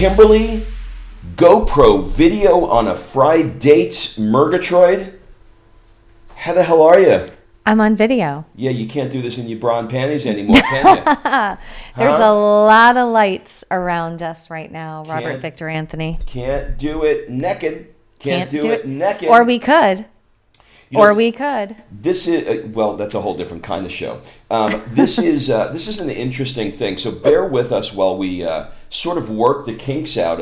Kimberly, GoPro video on a Fri-Date Murgatroyd. How the hell are you? I'm on video. Yeah, you can't do this in your bra and panties anymore, can you? There's a lot of lights around us right now, Robert Victor Anthony. Can't do it naked. Can't do it naked. Or we could. We could. This is well. That's a whole different kind of show. This is an interesting thing. So bear with us while we sort of work the kinks out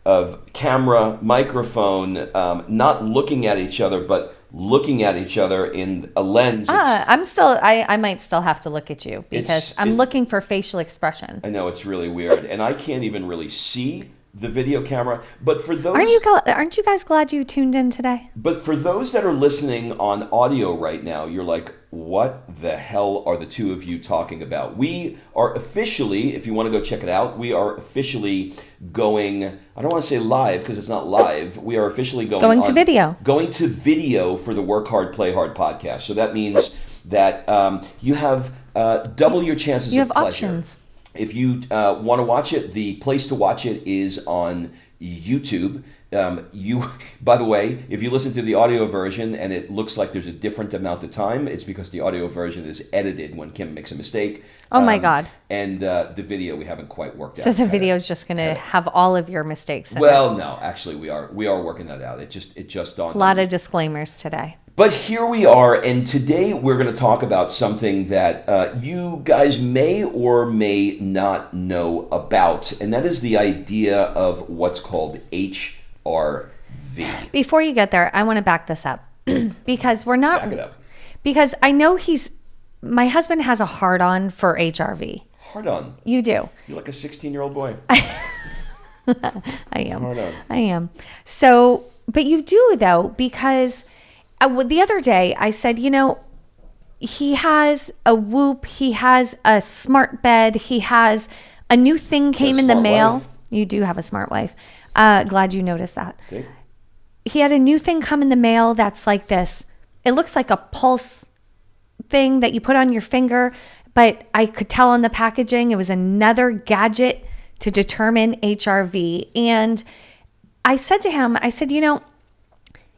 of camera, microphone, not looking at each other, but looking at each other in a lens. I might still have to look at you because I'm looking for facial expression. I know it's really weird, and I can't even really see the video camera, but for those... Aren't you guys glad you tuned in today? But for those that are listening on audio right now, you're like, what the hell are the two of you talking about? We are officially, if you want to go check it out, we are officially going, I don't want to say live because it's not live, we are officially going to video. Going to video for the Work Hard, Play Hard podcast. So that means that you have double your chances of pleasure. You have options. If you want to watch it, the place to watch it is on YouTube. By the way, if you listen to the audio version and it looks like there's a different amount of time, it's because the audio version is edited when Kim makes a mistake. Oh my God. And the video we haven't quite worked out. So the video is just going to have all of your mistakes in it. Well, no, actually we are working that out. It just dawned on me. A lot of disclaimers today. But here we are, and today we're going to talk about something that you guys may or may not know about, and that is the idea of what's called HRV. Before you get there, I want to back this up because we're not... Back it up. Because I know my husband has a hard-on for HRV. Hard-on? You do. You're like a 16-year-old boy. I am. Hard-on. I am. So, but you do though, because... the other day, I said, he has a Whoop, he has a smart bed, he has a new thing came in the mail. Wife. You do have a smart wife. Glad you noticed that. Okay. He had a new thing come in the mail that's like this. It looks like a pulse thing that you put on your finger, but I could tell on the packaging it was another gadget to determine HRV. And I said to him,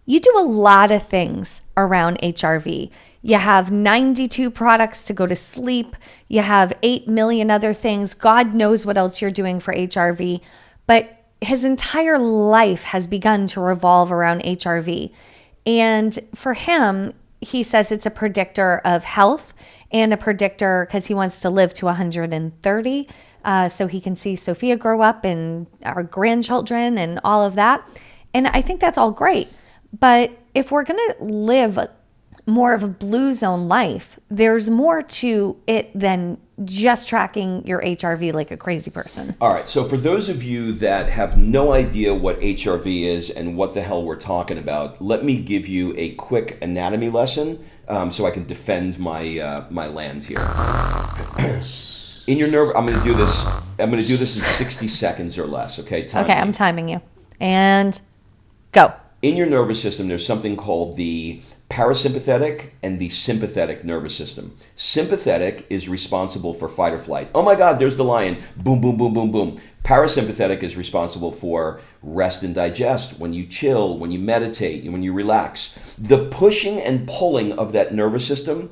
you do a lot of things around HRV. You have 92 products to go to sleep. You have 8 million other things. God knows what else you're doing for HRV. But his entire life has begun to revolve around HRV. And for him, he says it's a predictor of health and a predictor because he wants to live to 130 so he can see Sophia grow up and our grandchildren and all of that. And I think that's all great. But if we're going to live more of a blue zone life, there's more to it than just tracking your HRV like a crazy person. All right. So for those of you that have no idea what HRV is and what the hell we're talking about, let me give you a quick anatomy lesson so I can defend my my land here. In your nerve, I'm going to do this. I'm going to do this in 60 seconds or less. Okay. I'm timing you. And go. In your nervous system, there's something called the parasympathetic and the sympathetic nervous system. Sympathetic is responsible for fight or flight. Oh my God, there's the lion. Boom, boom, boom, boom, boom. Parasympathetic is responsible for rest and digest, when you chill, when you meditate, when you relax. The pushing and pulling of that nervous system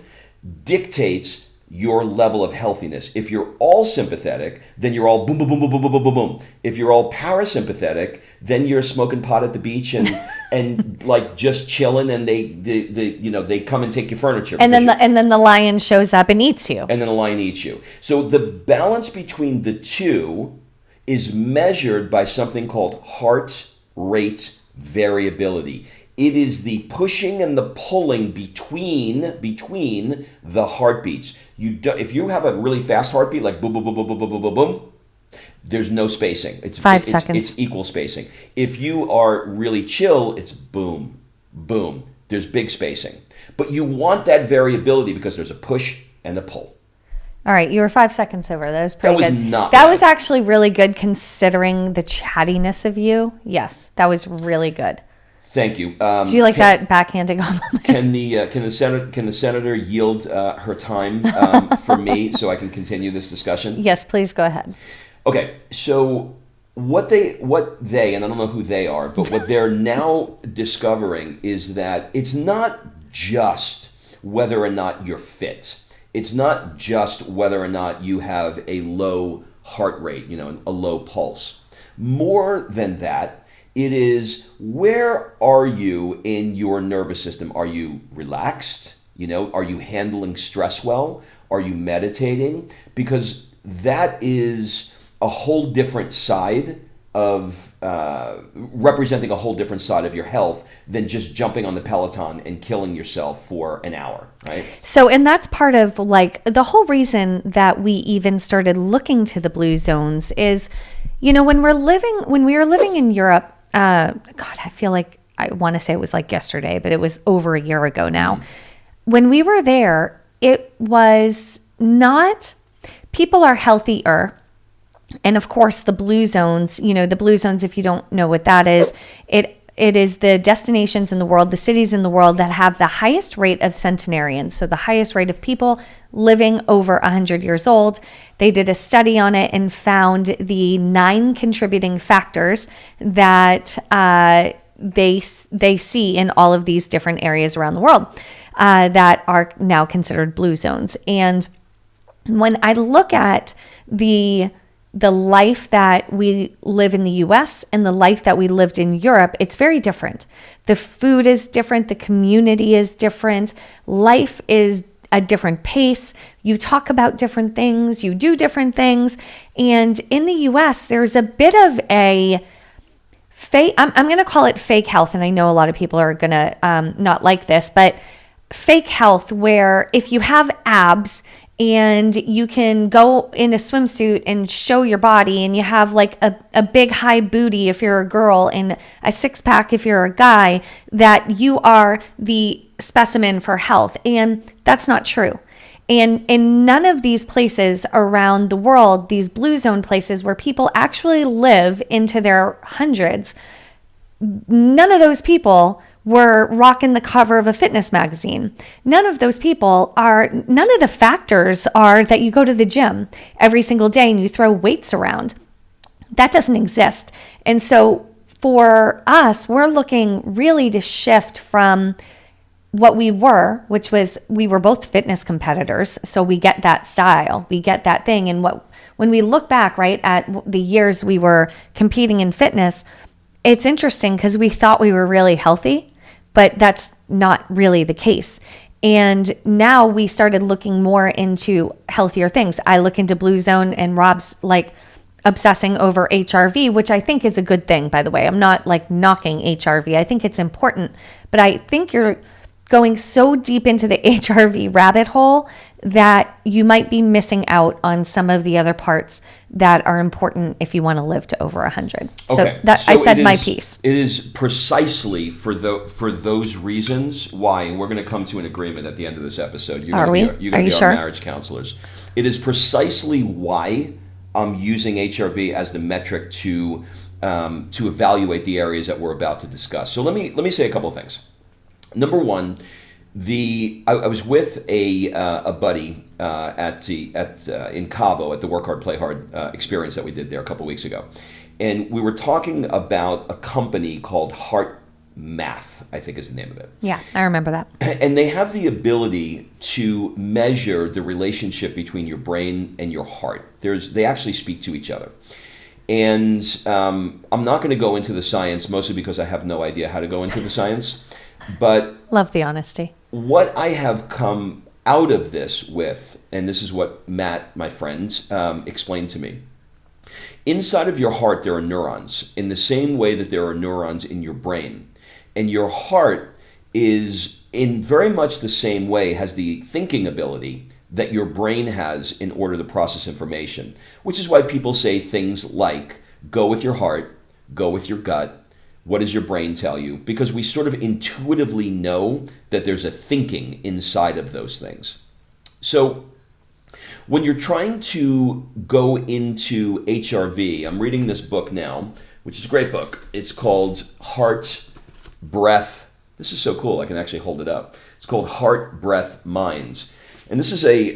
dictates your level of healthiness. If you're all sympathetic, then you're all boom, boom, boom, boom, boom, boom, boom, boom, boom. If you're all parasympathetic, then you're smoking pot at the beach and like just chilling, and they come and take your furniture. And then the lion shows up and eats you. And then the lion eats you. So the balance between the two is measured by something called heart rate variability. It is the pushing and the pulling between the heartbeats. If you have a really fast heartbeat, like boom, boom, boom, boom, boom, boom, boom, boom, boom, there's no spacing. It's 5 seconds. It's equal spacing. If you are really chill, it's boom, boom. There's big spacing. But you want that variability because there's a push and a pull. All right, you were 5 seconds over. That was pretty good. That bad. Was actually really good considering the chattiness of you. Yes, that was really good. Thank you. Do you like that backhanded compliment? Can the senator yield her time for me so I can continue this discussion? Yes, please go ahead. Okay, so what they, and I don't know who they are, but what they're now discovering is that it's not just whether or not you're fit. It's not just whether or not you have a low heart rate, a low pulse. More than that, it is, where are you in your nervous system? Are you relaxed? Are you handling stress well? Are you meditating? Because that is a whole different side of representing a whole different side of your health than just jumping on the Peloton and killing yourself for an hour, right? So, and that's part of like the whole reason that we even started looking to the blue zones is, when we were living in Europe, God, I feel like I want to say it was like yesterday, but it was over a year ago now. When we were there, it was not, people are healthier. And of course, the blue zones, if you don't know what that is, it is the destinations in the world, the cities in the world that have the highest rate of centenarians. So the highest rate of people living over 100 years old. They did a study on it and found the 9 contributing factors that they see in all of these different areas around the world that are now considered blue zones. And when I look at the life that we live in the US and the life that we lived in Europe, it's very different. The food is different. The community is different. Life is a different pace. You talk about different things. You do different things. And in the US, there's a bit of a fake, I'm going to call it fake health. And I know a lot of people are going to not like this, but fake health where if you have abs and you can go in a swimsuit and show your body, and you have like a big high booty if you're a girl and a 6-pack if you're a guy, that you are the specimen for health. And that's not true. And in none of these places around the world, these blue zone places where people actually live into their hundreds, none of those people were rocking the cover of a fitness magazine. None of the factors are that you go to the gym every single day and you throw weights around. That doesn't exist. And so for us, we're looking really to shift from what we were, which was we were both fitness competitors. So we get that style, we get that thing. And when we look back, right, at the years we were competing in fitness, it's interesting because we thought we were really healthy, but that's not really the case. And now we started looking more into healthier things. I look into Blue Zone, and Rob's like obsessing over HRV, which I think is a good thing, by the way. I'm not like knocking HRV. I think it's important, but I think you're going so deep into the HRV rabbit hole that you might be missing out on some of the other parts that are important if you want to live to over 100. Okay. So I said my piece. It is precisely for those reasons why, and we're going to come to an agreement at the end of this episode. You're going to be sure? our marriage counselors. It is precisely why I'm using HRV as the metric to evaluate the areas that we're about to discuss. So let me say a couple of things. Number one, I was with a buddy in Cabo at the Work Hard, Play Hard experience that we did there a couple weeks ago, and we were talking about a company called Heart Math, I think is the name of it. Yeah, I remember that. And they have the ability to measure the relationship between your brain and your heart. They actually speak to each other. And I'm not going to go into the science, mostly because I have no idea how to go into the science. But love the honesty. What I have come out of this with, and this is what Matt, my friend, explained to me. Inside of your heart, there are neurons in the same way that there are neurons in your brain. And your heart is, in very much the same way, has the thinking ability that your brain has in order to process information, which is why people say things like, go with your heart, go with your gut. What does your brain tell you? Because we sort of intuitively know that there's a thinking inside of those things. So when you're trying to go into HRV, I'm reading this book now, which is a great book. It's called Heart, Breath. This is so cool. I can actually hold it up. It's called Heart, Breath, Minds. And this is a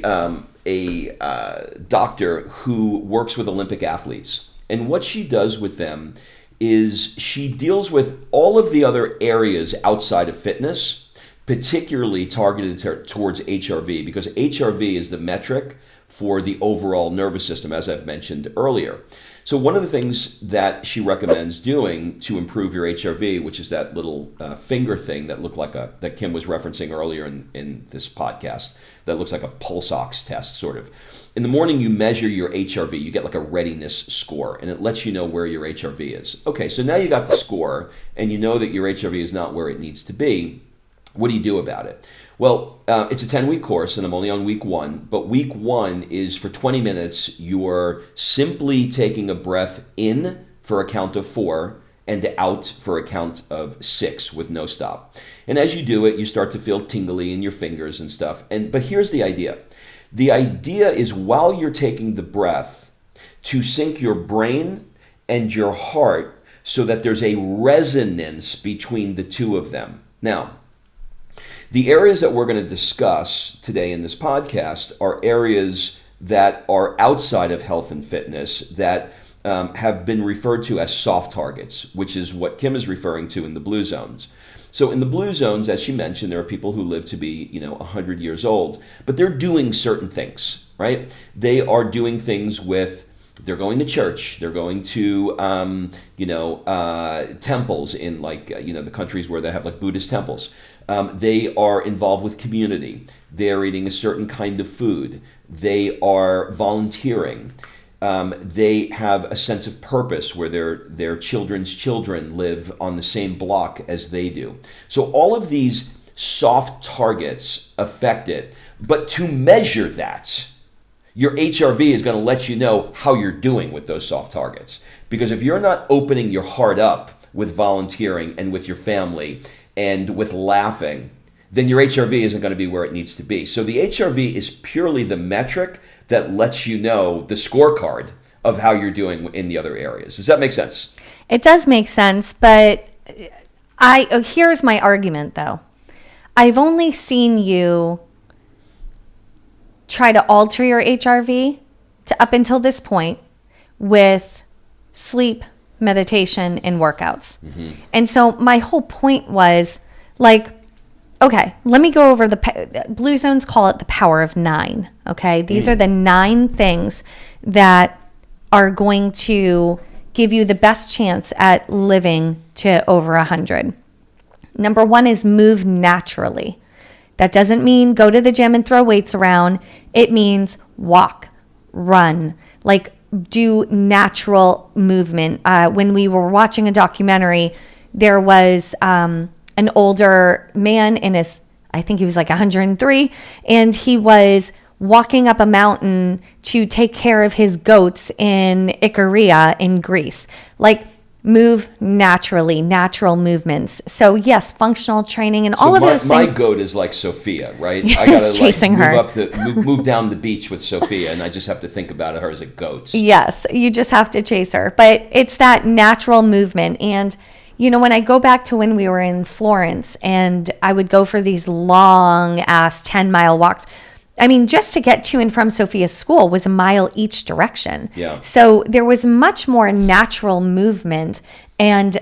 doctor who works with Olympic athletes. And what she does with them is she deals with all of the other areas outside of fitness, particularly targeted towards HRV, because HRV is the metric for the overall nervous system, as I've mentioned earlier. So one of the things that she recommends doing to improve your HRV, which is that little finger thing that looked like that Kim was referencing earlier in this podcast, that looks like a pulse ox test, sort of. In the morning, you measure your HRV. You get like a readiness score, and it lets you know where your HRV is. Okay, so now you got the score, and you know that your HRV is not where it needs to be. What do you do about it? Well, it's a 10-week course, and I'm only on week 1. But week 1 is for 20 minutes. You're simply taking a breath in for a count of 4 and out for a count of 6 with no stop. And as you do it, you start to feel tingly in your fingers and stuff. But here's the idea. The idea is while you're taking the breath to sync your brain and your heart so that there's a resonance between the two of them. Now, the areas that we're going to discuss today in this podcast are areas that are outside of health and fitness that have been referred to as soft targets, which is what Kim is referring to in the blue zones. So in the blue zones, as she mentioned, there are people who live to be, 100 years old, but they're doing certain things, right? They are doing things they're going to church, they're going to, temples in the countries where they have like Buddhist temples. They are involved with community. They're eating a certain kind of food. They are volunteering. They have a sense of purpose where their children's children live on the same block as they do. So all of these soft targets affect it. But to measure that, your HRV is going to let you know how you're doing with those soft targets. Because if you're not opening your heart up with volunteering and with your family and with laughing, then your HRV isn't going to be where it needs to be. So the HRV is purely the metric that lets you know the scorecard of how you're doing in the other areas. Does that make sense? It does make sense, but here's my argument though. I've only seen you try to alter your HRV to up until this point with sleep, meditation, and workouts. Mm-hmm. And so my whole point was okay, let me go over the Blue Zones call it the power of 9. Okay, these are the 9 things that are going to give you the best chance at living to over 100. Number 1 is move naturally. That doesn't mean go to the gym and throw weights around. It means walk, run, do natural movement. When we were watching a documentary, there was an older man I think he was 103, and he was walking up a mountain to take care of his goats in Icaria in Greece. Move naturally, natural movements. So yes, functional training and all of those things. My goat is like Sophia, right? I gotta chasing her. Move down the beach with Sophia, and I just have to think about her as a goat. Yes, you just have to chase her. But it's that natural movement. And when I go back to when we were in Florence and I would go for these long ass 10-mile walks, just to get to and from Sophia's school was a mile each direction. Yeah. So there was much more natural movement and,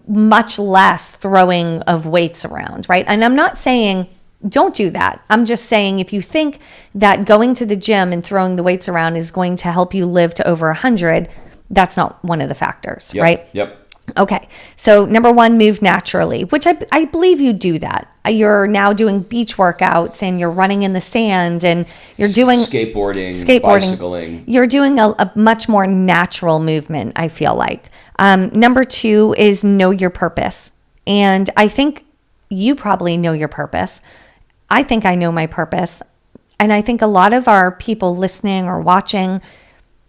much less throwing of weights around, right? And I'm not saying don't do that. I'm just saying if you think that going to the gym and throwing the weights around is going to help you live to over 100, that's not one of the factors, right? Yep. Okay, so number 1, move naturally, which I believe you do that. You're now doing beach workouts and you're running in the sand and you're doing skateboarding, bicycling. You're doing a much more natural movement, I feel like. Number 2 is know your purpose. And I think you probably know your purpose. I think I know my purpose. And I think a lot of our people listening or watching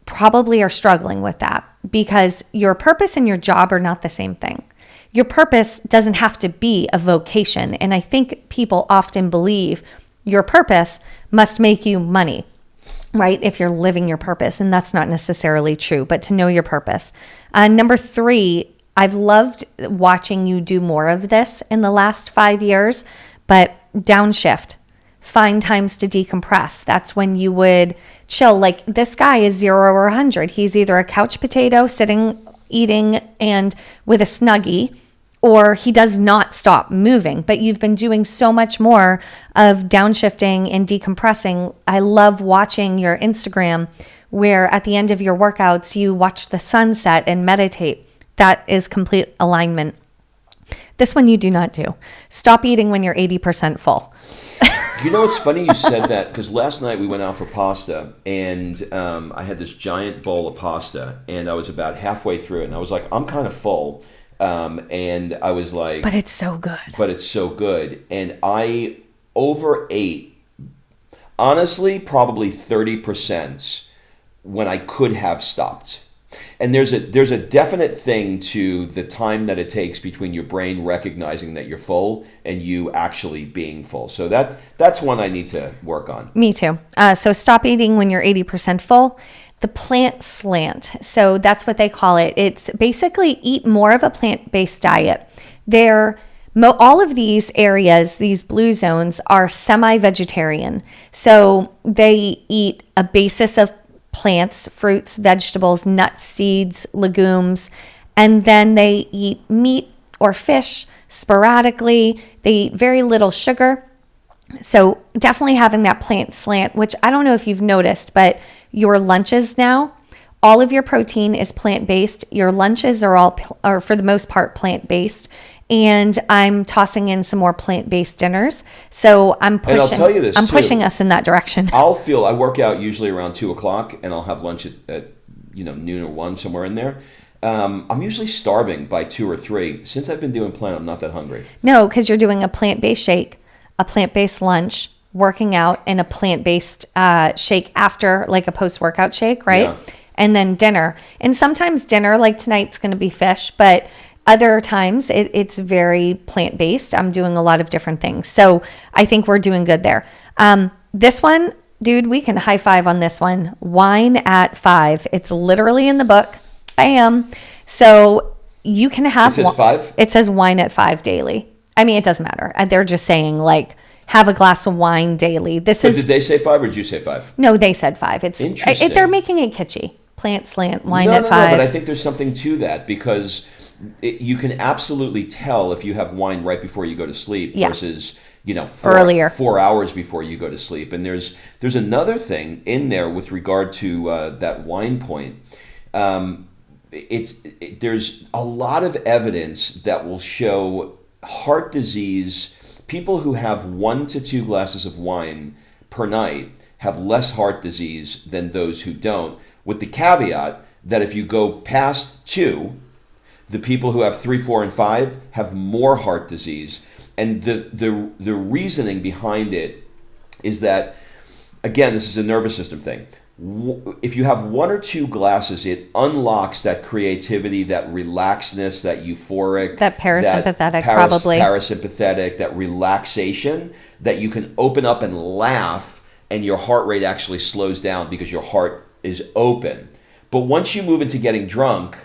probably are struggling with that because your purpose and your job are not the same thing. Your purpose doesn't have to be a vocation. And I think people often believe your purpose must make you money, right? If you're living your purpose, and that's not necessarily true, but to know your purpose. Number 3, I've loved watching you do more of this in the last 5 years, but downshift. find times to decompress. That's when you would chill. Like this guy is 0 or 100. He's either a couch potato sitting, eating, and with a Snuggie, or he does not stop moving. But you've been doing so much more of downshifting and decompressing. I love watching your Instagram where at the end of your workouts, you watch the sunset and meditate. That is complete alignment. This one you do not do. Stop eating when you're 80% full. You know, it's funny you said that, because last night we went out for pasta, and I had this giant bowl of pasta, and I was about halfway through it, and I was like, I'm kind of full. And I was like... But it's so good. But it's so good. And I overate, honestly, probably 30% when I could have stopped. And there's a definite thing to the time that it takes between your brain recognizing that you're full and you actually being full. So that's one I need to work on. Me too. So stop eating when you're 80% full. The plant slant. So that's what they call it. It's basically eat more of a plant-based diet. All of these areas, these blue zones, are semi-vegetarian. So they eat a basis of plants, fruits, vegetables, nuts, seeds, legumes, and then they eat meat or fish sporadically. They eat very little sugar. So definitely having that plant slant, which I don't know if you've noticed, but your lunches now, all of your protein is plant-based. Your lunches are for the most part plant-based. And I'm tossing in some more plant-based dinners. So I'm pushing, and I'll tell you this pushing us in that direction. I work out usually around 2:00, and I'll have lunch at noon or 1, somewhere in there. I'm usually starving by 2 or 3. Since I've been doing plant, I'm not that hungry. No, because you're doing a plant-based shake, a plant-based lunch, working out, and a plant-based shake after, like a post-workout shake, right? Yeah. And then dinner. And sometimes dinner, like tonight's going to be fish, but other times it's very plant-based. I'm doing a lot of different things. So I think we're doing good there. This one, dude, we can high five on this one. Wine at 5. It's literally in the book. Bam. So you can have... It says 5? It says wine at 5 daily. I mean, it doesn't matter. They're just saying like, have a glass of wine daily. Did they say 5 or did you say 5? No, they said 5. Interesting. They're making it kitschy. Plant slant, wine at 5. No, but I think there's something to that, because you can absolutely tell if you have wine right before you go to sleep versus earlier, 4 hours before you go to sleep. And there's another thing in there with regard to that wine point. There's a lot of evidence that will show heart disease. People who have 1 to 2 glasses of wine per night have less heart disease than those who don't, with the caveat that if you go past 2, the people who have 3, 4, and 5 have more heart disease. And the reasoning behind it is that, again, this is a nervous system thing. If you have 1 or 2 glasses, it unlocks that creativity, that relaxedness, that euphoric, that parasympathetic, parasympathetic, that relaxation, that you can open up and laugh, and your heart rate actually slows down because your heart is open. But once you move into getting drunk,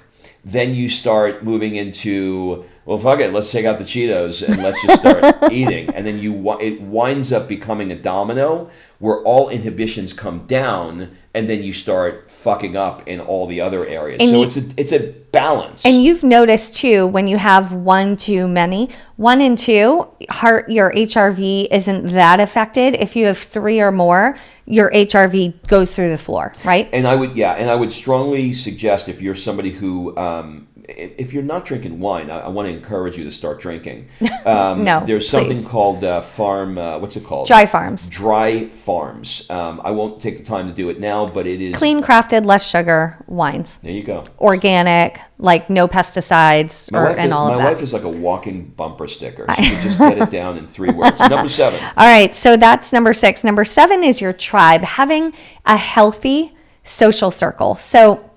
then you start moving into, well, fuck it, let's take out the Cheetos and let's just start eating. And then it winds up becoming a domino where all inhibitions come down, and then you start fucking up in all the other areas. And so it's a balance. And you've noticed too, when you have 1 too many, 1 and 2, your HRV isn't that affected. If you have 3 or more, your HRV goes through the floor, right? And I would strongly suggest, if you're somebody who, if you're not drinking wine, I want to encourage you to start drinking. No, there's something called what's it called? Dry farms. Dry farms. I won't take the time to do it now, but it is clean crafted, less sugar wines. There you go. Organic, like no pesticides and all of that. My wife is like a walking bumper sticker. She could just get it down in 3 words. Number 7. All right, so that's number 6. Number 7 is your tribe, having a healthy social circle. So,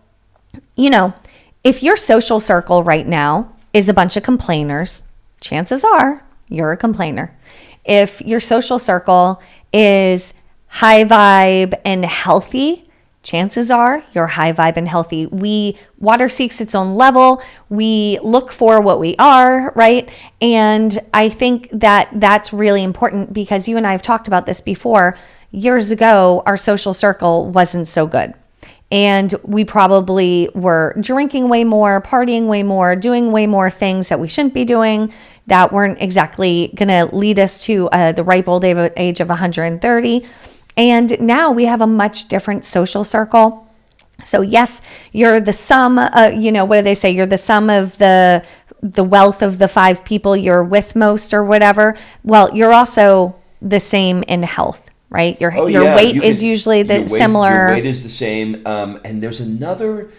if your social circle right now is a bunch of complainers, chances are you're a complainer. If your social circle is high vibe and healthy, chances are you're high vibe and healthy. Water seeks its own level. We look for what we are, right? And I think that that's really important because you and I have talked about this before. Years ago, our social circle wasn't so good. And we probably were drinking way more, partying way more, doing way more things that we shouldn't be doing that weren't exactly going to lead us to the ripe old age of 130. And now we have a much different social circle. So yes, you're the sum, what do they say? You're the sum of the wealth of the 5 people you're with most or whatever. Well, you're also the same in health. Right? Your weight is usually similar. Your weight is the same. And there's another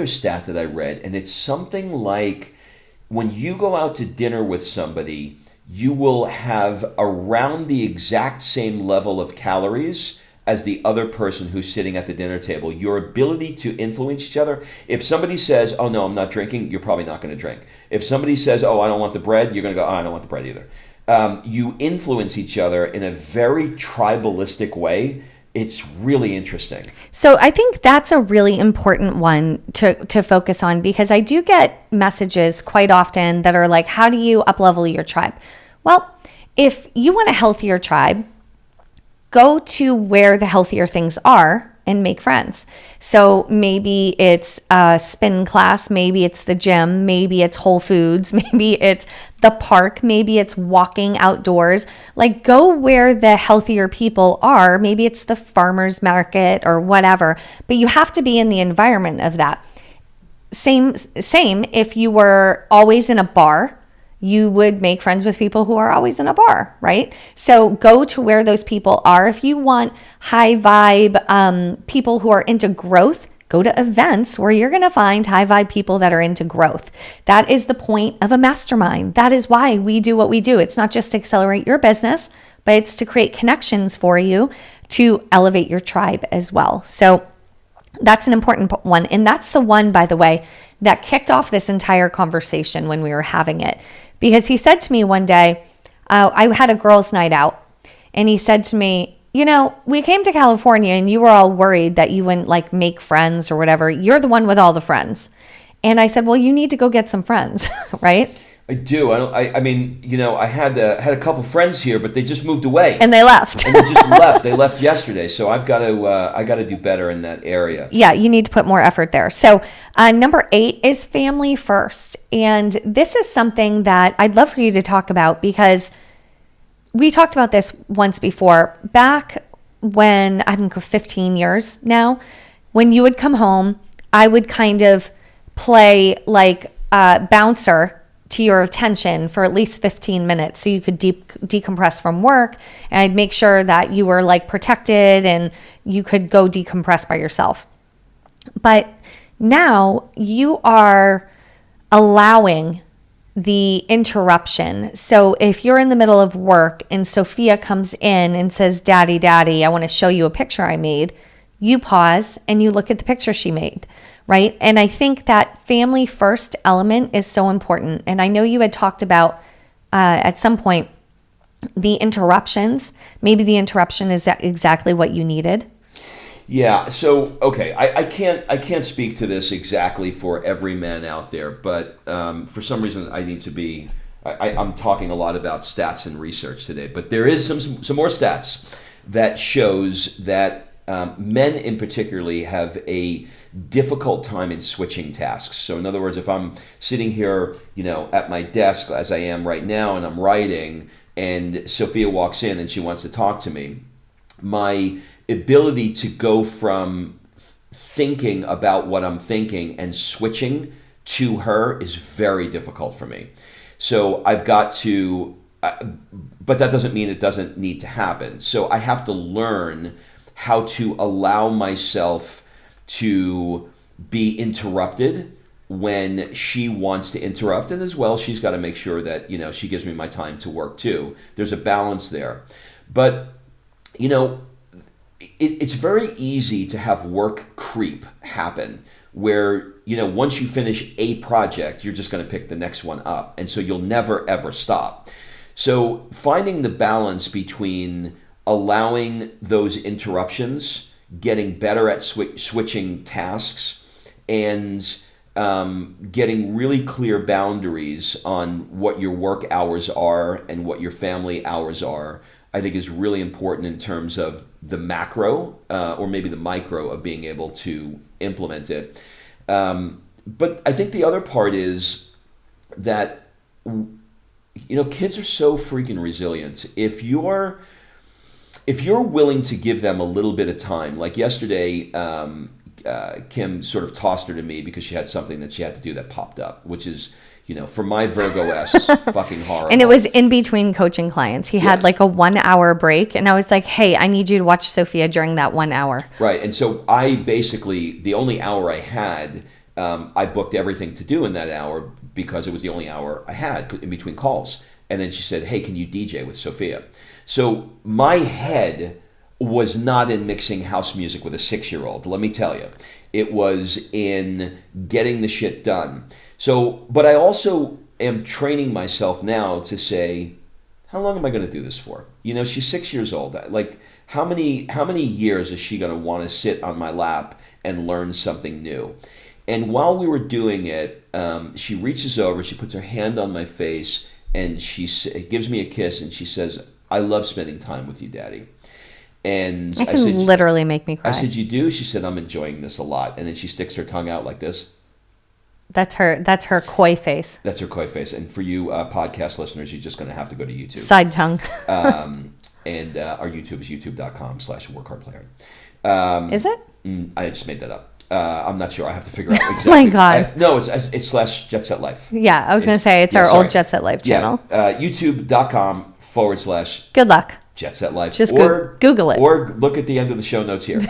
stat that I read, and it's something like when you go out to dinner with somebody, you will have around the exact same level of calories as the other person who's sitting at the dinner table. Your ability to influence each other. If somebody says, "Oh no, I'm not drinking," you're probably not going to drink. If somebody says, "Oh, I don't want the bread," you're going to go, "Oh, I don't want the bread either." You influence each other in a very tribalistic way. It's really interesting. So I think that's a really important one to focus on because I do get messages quite often that are like, how do you up-level your tribe? Well, if you want a healthier tribe, go to where the healthier things are and make friends. So maybe it's a spin class, maybe it's the gym, maybe it's Whole Foods, maybe it's the park, maybe it's walking outdoors. Like go where the healthier people are. Maybe it's the farmer's market or whatever, but you have to be in the environment of that. Same if you were always in a bar, you would make friends with people who are always in a bar, right? So go to where those people are. If you want high vibe people who are into growth, go to events where you're going to find high vibe people that are into growth. That is the point of a mastermind. That is why we do what we do. It's not just to accelerate your business, but it's to create connections for you to elevate your tribe as well. So that's an important one. And that's the one, by the way, that kicked off this entire conversation when we were having it. Because he said to me one day, I had a girls' night out, and he said to me, we came to California and you were all worried that you wouldn't like make friends or whatever. You're the one with all the friends. And I said, well, you need to go get some friends, right? I do. I mean, I had a couple friends here, but they just moved away. And they left. And they just left. They left yesterday. So I got to do better in that area. Yeah, you need to put more effort there. So number 8 is family first. And this is something that I'd love for you to talk about because we talked about this once before. Back when, I think 15 years now, when you would come home, I would kind of play like bouncer to your attention for at least 15 minutes so you could decompress from work, and I'd make sure that you were like protected and you could go decompress by yourself. But now you are allowing the interruption. So if you're in the middle of work and Sophia comes in and says, Daddy, I want to show you a picture I made, you pause and you look at the picture she made. Right? And I think that family first element is so important. And I know you had talked about at some point the interruptions. Maybe the interruption is exactly what you needed. Yeah. So, okay. I can't speak to this exactly for every man out there, but for some reason I need to be, I'm talking a lot about stats and research today, but there is some more stats that shows that men in particularly have a difficult time in switching tasks. So in other words, if I'm sitting here, at my desk as I am right now and I'm writing and Sophia walks in and she wants to talk to me, my ability to go from thinking about what I'm thinking and switching to her is very difficult for me. So I've got to, but that doesn't mean it doesn't need to happen. So I have to learn how to allow myself to be interrupted when she wants to interrupt. And as well, she's got to make sure that, she gives me my time to work too. There's a balance there. But, it's very easy to have work creep happen where, once you finish a project, you're just going to pick the next one up. And so you'll never, ever stop. So finding the balance between allowing those interruptions getting better at switching tasks, and getting really clear boundaries on what your work hours are and what your family hours are, I think is really important in terms of the macro or maybe the micro of being able to implement it. But I think the other part is that, kids are so freaking resilient. If you're willing to give them a little bit of time, like yesterday, Kim sort of tossed her to me because she had something that she had to do that popped up, which is, for my Virgo ass, fucking horrible. And it was in between coaching clients. He had like a 1 hour break, and I was like, hey, I need you to watch Sophia during that 1 hour. Right. And so I basically, the only hour I had, I booked everything to do in that hour because it was the only hour I had in between calls. And then she said, hey, can you DJ with Sophia? So my head was not in mixing house music with a 6-year-old, let me tell you. It was in getting the shit done. So, but I also am training myself now to say, how long am I going to do this for? She's 6 years old. Like, how many years is she going to want to sit on my lap and learn something new? And while we were doing it, she reaches over, she puts her hand on my face, and she gives me a kiss, and she says, I love spending time with you, Daddy. And I said, literally make me cry. I said, you do? She said, I'm enjoying this a lot. And then she sticks her tongue out like this. That's her coy face. That's her coy face. And for you podcast listeners, you're just going to have to go to YouTube. Side tongue. And our YouTube is youtube.com/workhardplayer. Is it? I just made that up. I'm not sure. I have to figure out exactly. Oh my God. No, it's slash Jet Set Life. Yeah, I was going to say it's our old Jet Set Life channel. Yeah, youtube.com/ Good luck. Jet Set Life. Just Google it. Or look at the end of the show notes here.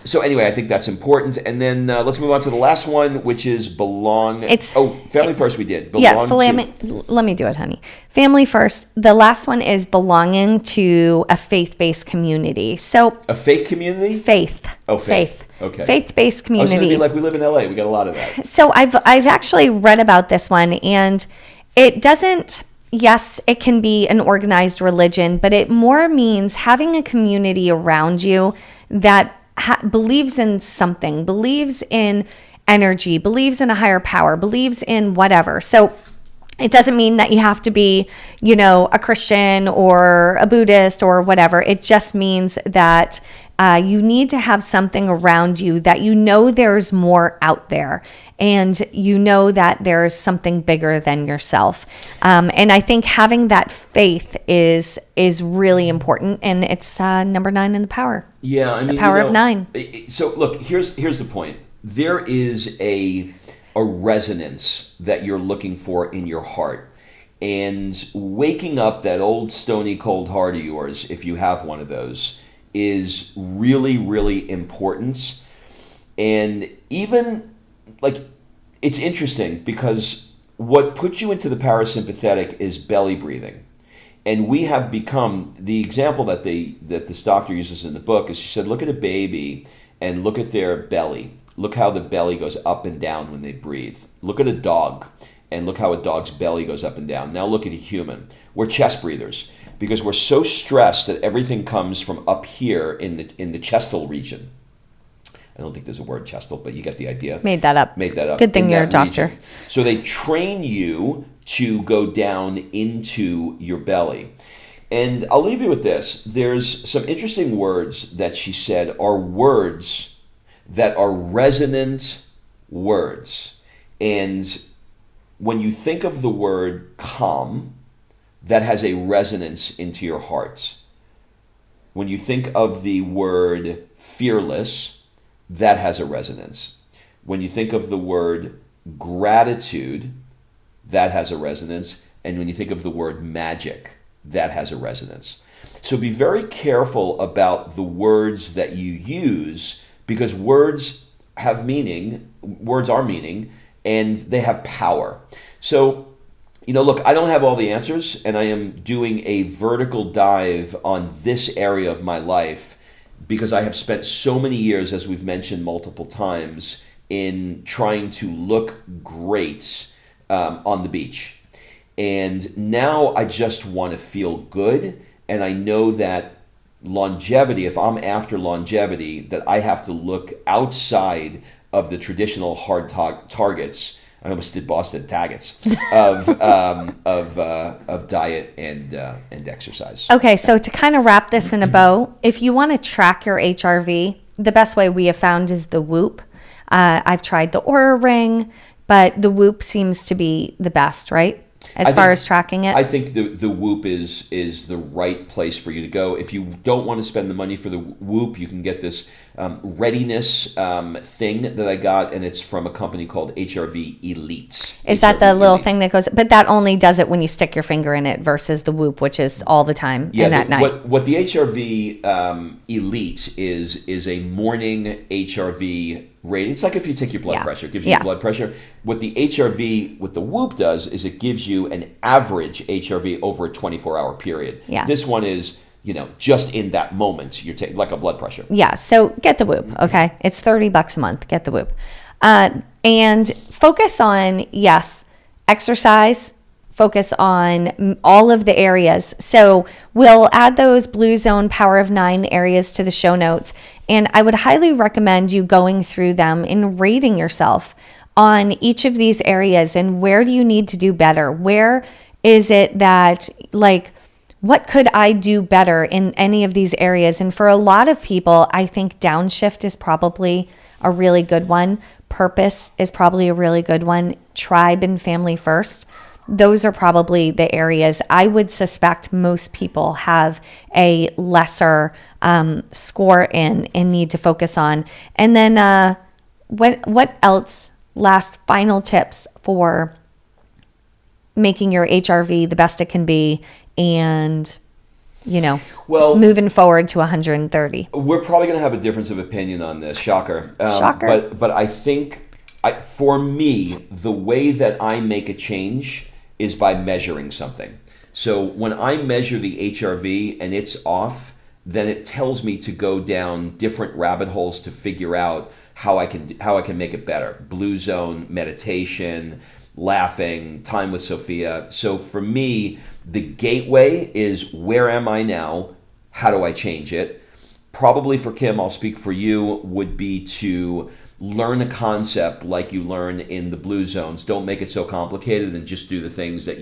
So anyway, I think that's important. And then let's move on to the last one, which is family first we did. Let me do it, honey. Family first. The last one is belonging to a faith-based community. So a faith community? Faith. Oh, faith. Okay. Faith-based community. I was going to be like, we live in LA. We got a lot of that. So I've actually read about this one, and it doesn't... Yes, it can be an organized religion, but it more means having a community around you that believes in something, believes in energy, believes in a higher power, believes in whatever. So it doesn't mean that you have to be, a Christian or a Buddhist or whatever. It just means that you need to have something around you that there's more out there, and that there's something bigger than yourself. And I think having that faith is really important, and it's number 9 in the power. Yeah, I mean, the power of 9. So look, here's the point. There is a resonance that you're looking for in your heart. And waking up that old stony cold heart of yours, if you have one of those, is really, really important. And even, it's interesting because what puts you into the parasympathetic is belly breathing. And we have become, the example that this doctor uses in the book is, she said, look at a baby and look at their belly. Look how the belly goes up and down when they breathe. Look at a dog and look how a dog's belly goes up and down. Now look at a human. We're chest breathers because we're so stressed that everything comes from up here in the chestal region. I don't think there's a word chestal, but you get the idea. Made that up. Good thing you're a doctor. Region. So they train you to go down into your belly. And I'll leave you with this. There's some interesting words that she said are words that are resonant words. And when you think of the word calm, that has a resonance into your hearts. When you think of the word fearless, that has a resonance. When you think of the word gratitude, that has a resonance. And when you think of the word magic, that has a resonance. So be very careful about the words that you use, because words have meaning, words are meaning, and they have power. So, look, I don't have all the answers, and I am doing a vertical dive on this area of my life because I have spent so many years, as we've mentioned multiple times, in trying to look great on the beach. And now I just want to feel good, and I know that longevity, if I'm after longevity, that I have to look outside of the traditional hard targets. I almost did Boston targets of diet and exercise. Okay, so to kind of wrap this in a bow, if you want to track your HRV, the best way we have found is the Whoop. I've tried the Oura Ring, but the Whoop seems to be the best, right? As far as tracking it? I think the Whoop is the right place for you to go. If you don't want to spend the money for the Whoop, you can get this readiness thing that I got, and it's from a company called HRV Elite. Is that the little thing that goes, but that only does it when you stick your finger in it versus the Whoop, which is all the time and at night. What the HRV Elite is a morning HRV rate. It's like if you take your blood pressure, it gives you your blood pressure. What the HRV with the Whoop does is it gives you an average HRV over a 24-hour period. Yeah. This one is, just in that moment, you're taking like a blood pressure. Yeah. So get the Whoop. Okay. It's $30 a month. Get the Whoop. And focus on, exercise, focus on all of the areas. So we'll add those Blue Zone Power of 9 areas to the show notes. And I would highly recommend you going through them and rating yourself on each of these areas and where do you need to do better? Where is it that, what could I do better in any of these areas? And for a lot of people, I think downshift is probably a really good one. Purpose is probably a really good one. Tribe and family first. Those are probably the areas I would suspect most people have a lesser score in and need to focus on. And then what else? Last final tips for making your HRV the best it can be and, moving forward to 130. We're probably going to have a difference of opinion on this. Shocker. Shocker. But I think, for me, the way that I make a change is by measuring something. So when I measure the HRV and it's off, then it tells me to go down different rabbit holes to figure out how I can make it better. Blue Zone, meditation, laughing, time with Sophia. So for me, the gateway is where am I now? How do I change it? Probably for Kim, I'll speak for you, would be to learn a concept like you learn in the Blue Zones. Don't make it so complicated and just do the things that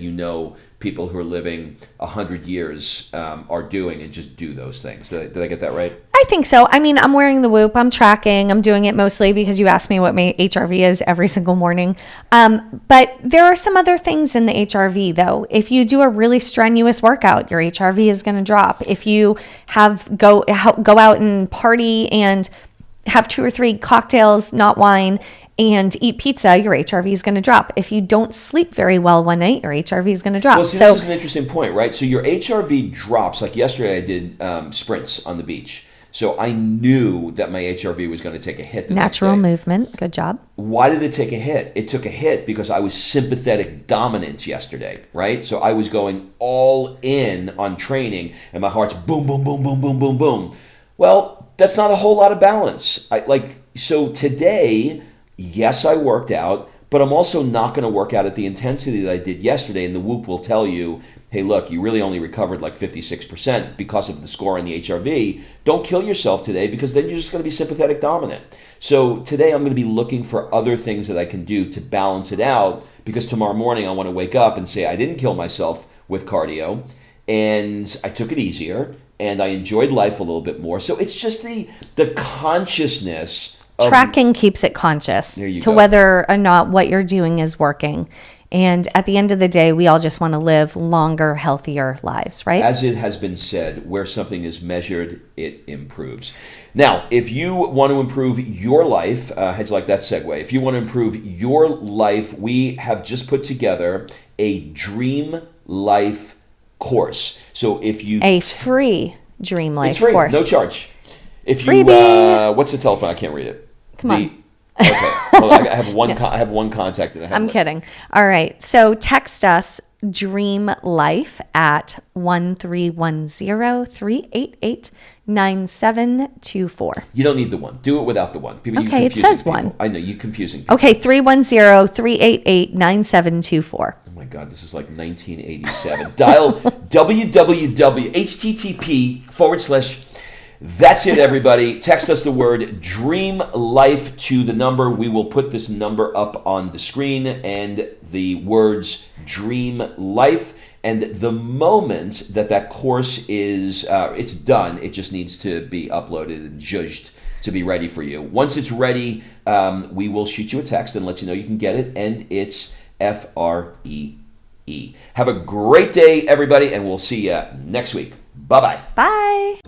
people who are living 100 years are doing and just do those things. Did I get that right? I think so. I mean, I'm wearing the Whoop. I'm tracking. I'm doing it mostly because you ask me what my HRV is every single morning. But there are some other things in the HRV, though. If you do a really strenuous workout, your HRV is going to drop. If you go out and party and have 2 or 3 cocktails, not wine, and eat pizza, your HRV is going to drop. If you don't sleep very well one night, your HRV is going to drop. Well, see, this is an interesting point, right? So your HRV drops. Like yesterday, I did sprints on the beach. So I knew that my HRV was going to take a hit the Natural next day. movement. Good job. Why did it take a hit? It took a hit because I was sympathetic dominant yesterday, right? So I was going all in on training, and my heart's boom, boom, boom, boom, boom, boom, boom. Well, that's not a whole lot of balance. So today, yes, I worked out, but I'm also not going to work out at the intensity that I did yesterday. And the Whoop will tell you, hey, look, you really only recovered like 56% because of the score on the HRV. Don't kill yourself today because then you're just going to be sympathetic dominant. So today I'm going to be looking for other things that I can do to balance it out because tomorrow morning I want to wake up and say I didn't kill myself with cardio and I took it easier and I enjoyed life a little bit more. So it's just the consciousness. Tracking keeps it conscious to whether or not what you're doing is working. And at the end of the day, we all just want to live longer, healthier lives, right? As it has been said, where something is measured, it improves. Now, if you want to improve your life, how'd you like that segue? If you want to improve your life, we have just put together a Dream Life course. So if you... A free Dream Life it's free, course. No charge. If Freebie. What's the telephone? I can't read it. Come on. Okay. Well, I have one. I have one contact. I'm kidding. All right. So text us Dream Life at 1310-388-9724. You don't need the one. Do it without the one. Okay, it says people. One. I know you're confusing people. Okay, 310-388-9724. Oh my God, this is like 1987. Dial www.http/ That's it, everybody. Text us the word Dream Life to the number. We will put this number up on the screen and the words Dream Life. And the moment that course is it's done, it just needs to be uploaded and judged to be ready for you. Once it's ready, we will shoot you a text and let you know you can get it. And it's F-R-E-E. Have a great day, everybody, and we'll see you next week. Bye-bye. Bye.